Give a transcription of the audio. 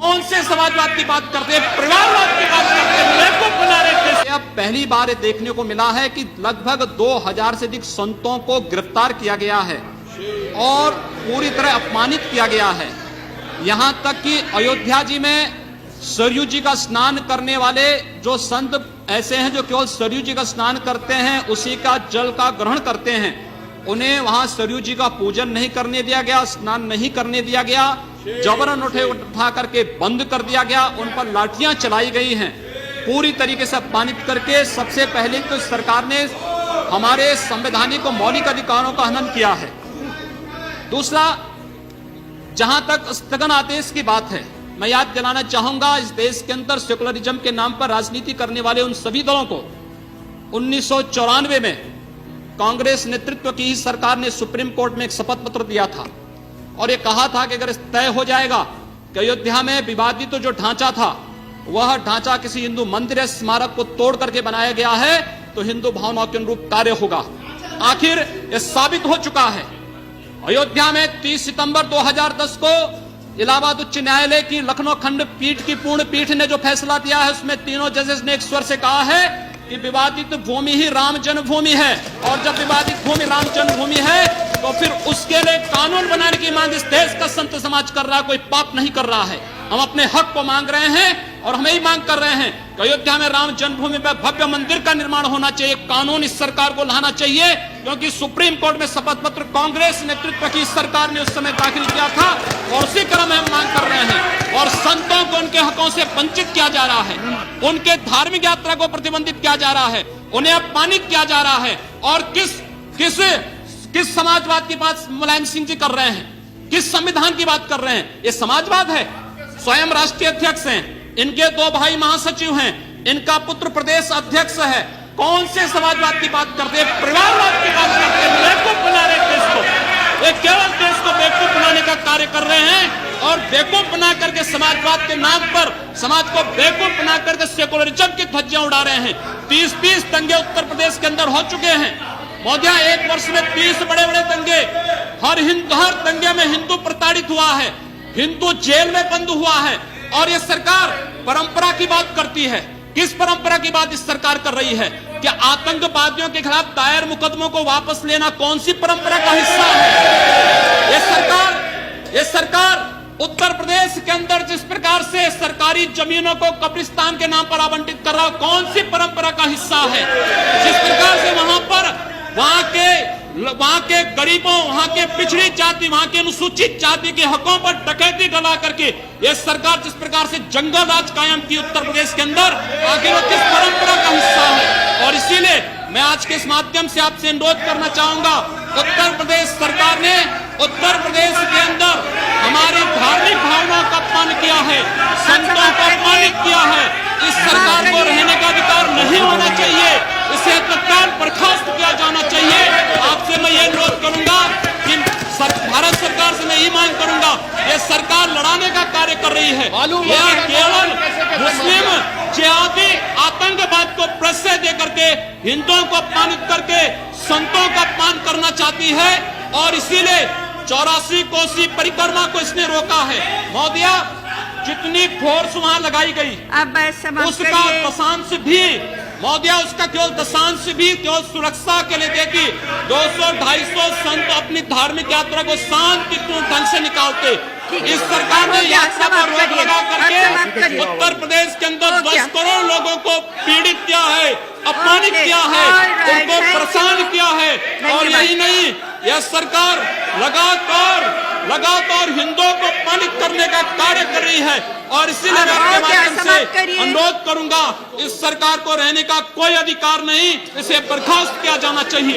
कौन से समाजवाद की बात करते हैं, परिवारवाद की बात करते हैं, बेवकूफ बना रहे थे। अब पहली बार ये देखने को मिला है कि लगभग 2000 से अधिक संतों को गिरफ्तार किया गया है और पूरी तरह अपमानित किया गया है। यहां तक कि अयोध्या जी में सरयू जी का स्नान करने वाले जो संत ऐसे हैं जो केवल सरयू जी का स्नान करते हैं, उसी का जल का ग्रहण करते हैं, उन्हें वहां सरयू जी का पूजन नहीं करने दिया गया, स्नान नहीं करने दिया गया, जबरन उठा करके बंद कर दिया गया, उन पर लाठियां चलाई गई हैं, पूरी तरीके से अपमानित करके। सबसे पहले तो सरकार ने हमारे संवैधानिक और मौलिक अधिकारों का हनन किया है। दूसरा, जहां तक स्थगन आदेश की बात है, मैं याद दिलाना चाहूंगा इस देश के अंदर सेकुलरिज्म के नाम पर राजनीति करने वाले उन सभी दलों को 1994 में कांग्रेस नेतृत्व की ही सरकार ने सुप्रीम कोर्ट में एक शपथ पत्र दिया था और ये कहा था कि अगर तय हो जाएगा कि अयोध्या में विवादित जो ढांचा था वह ढांचा किसी हिंदू मंदिर या स्मारक को तोड़ करके बनाया गया है तो हिंदू भावनाओं के अनुरूप कार्य होगा। आखिर यह साबित हो चुका है। अयोध्या में 30 सितंबर 2010 को इलाहाबाद उच्च न्यायालय की लखनऊ खंड पीठ की पूर्ण पीठ ने जो फैसला दिया है उसमें तीनों जजेस ने एक स्वर से कहा है कि विवादित भूमि ही राम जन्मभूमि है और जब विवादित भूमि राम जन्मभूमि है तो फिर उसके लिए कानून बनाने की मांग इस देश का संत समाज कर रहा है, कोई पाप नहीं कर रहा है। हम अपने हक को मांग रहे हैं और हम यही मांग कर रहे हैं कि अयोध्या में राम जन्मभूमि पर भव्य मंदिर का निर्माण होना चाहिए, कानून इस सरकार को लाना चाहिए, क्योंकि सुप्रीम कोर्ट में शपथ पत्र कांग्रेस नेतृत्व की सरकार ने उस समय दाखिल किया था और उसी क्रम में हम मांग कर रहे हैं। और संतों को उनके हकों से वंचित किया जा रहा है, उनके धार्मिक यात्रा को प्रतिबंधित किया जा रहा है, उन्हें अपमानित किया जा रहा है। और किस समाजवाद की बात मुलायम सिंह जी कर रहे हैं, किस संविधान की बात कर रहे हैं? ये समाजवाद है। स्वयं राष्ट्रीय अध्यक्ष हैं, इनके 2 भाई महासचिव हैं, इनका पुत्र प्रदेश अध्यक्ष है। कौन से समाजवाद की बात करते हैं, परिवारवाद की बात करते हैं, बेवकूफ बना रहे देश को। ये केवल देश को बेवकूफ बनाने का कार्य कर रहे हैं और बेवकूफ बना करके समाजवाद के नाम पर समाज को बेवकूफ बना करके सेकुलरिज्म की धज्जियां उड़ा रहे हैं। 30 दंगे उत्तर प्रदेश के अंदर हो चुके हैं। मोदिया 1 वर्ष में 30 बड़े बड़े दंगे, हर दंगे में हिंदू प्रताड़ित हुआ है, हिंदू जेल में बंद हुआ है। और ये सरकार परंपरा की बात करती है। किस परंपरा की बात इस सरकार कर रही है? कि आतंकवादियों के खिलाफ दायर मुकदमों को वापस लेना कौन सी परंपरा का हिस्सा है? ये सरकार उत्तर प्रदेश के अंदर जिस प्रकार से सरकारी जमीनों को कब्रिस्तान के नाम पर आवंटित कर रहा है, कौन सी परंपरा का हिस्सा है? जिस प्रकार से वहां के गरीबों, वहां के पिछड़ी जाति, वहां के अनुसूचित जाति के हकों पर डकैती डला करके ये सरकार जिस प्रकार से जंगल राज कायम की उत्तर प्रदेश के अंदर, आखिर वो किस परंपरा का हिस्सा है? और इसीलिए मैं आज के इस माध्यम से आपसे अनुरोध करना चाहूंगा, उत्तर प्रदेश सरकार ने उत्तर प्रदेश के अंदर हमारी धार्मिक भावनाओं का अपमान किया है, संतों को अपमानित किया है। इस सरकार को रहने का अधिकार नहीं होना चाहिए, इसे तत्काल बर्खास्त किया जाना चाहिए। आपसे मैं ये अनुरोध करूंगा कि भारत सरकार से मैं ये मांग करूंगा, ये सरकार लड़ाने का कार्य कर रही है, यह केवल मुस्लिम जिहादी आतंकवाद को प्रश्रय दे करके हिंदुओं को अपमानित करके संतों का अपमान करना चाहती है। और इसीलिए 84 कोसी परिक्रमा को इसने रोका है। मोदिया जितनी फोर्स वहां लगाई गई उसका दशांश भी मोदिया उसका केवल दशांश भी केवल सुरक्षा के लिए देखी 200-250 संत अपनी धार्मिक यात्रा को शांतिपूर्ण ढंग से निकालते। इस सरकार ने यात्रा पर रोक लगा करके उत्तर प्रदेश के अंदर 10 करोड़ लोगों को पीड़ित किया है, अपमानित किया है, उनको परेशान किया है। और यही नहीं, यह सरकार लगातार हिंदुओं को अपमानित करने का कार्य कर रही है। और इसीलिए मैं आपके माध्यम से अनुरोध करूंगा, इस सरकार को रहने का कोई अधिकार नहीं, इसे बर्खास्त किया जाना चाहिए।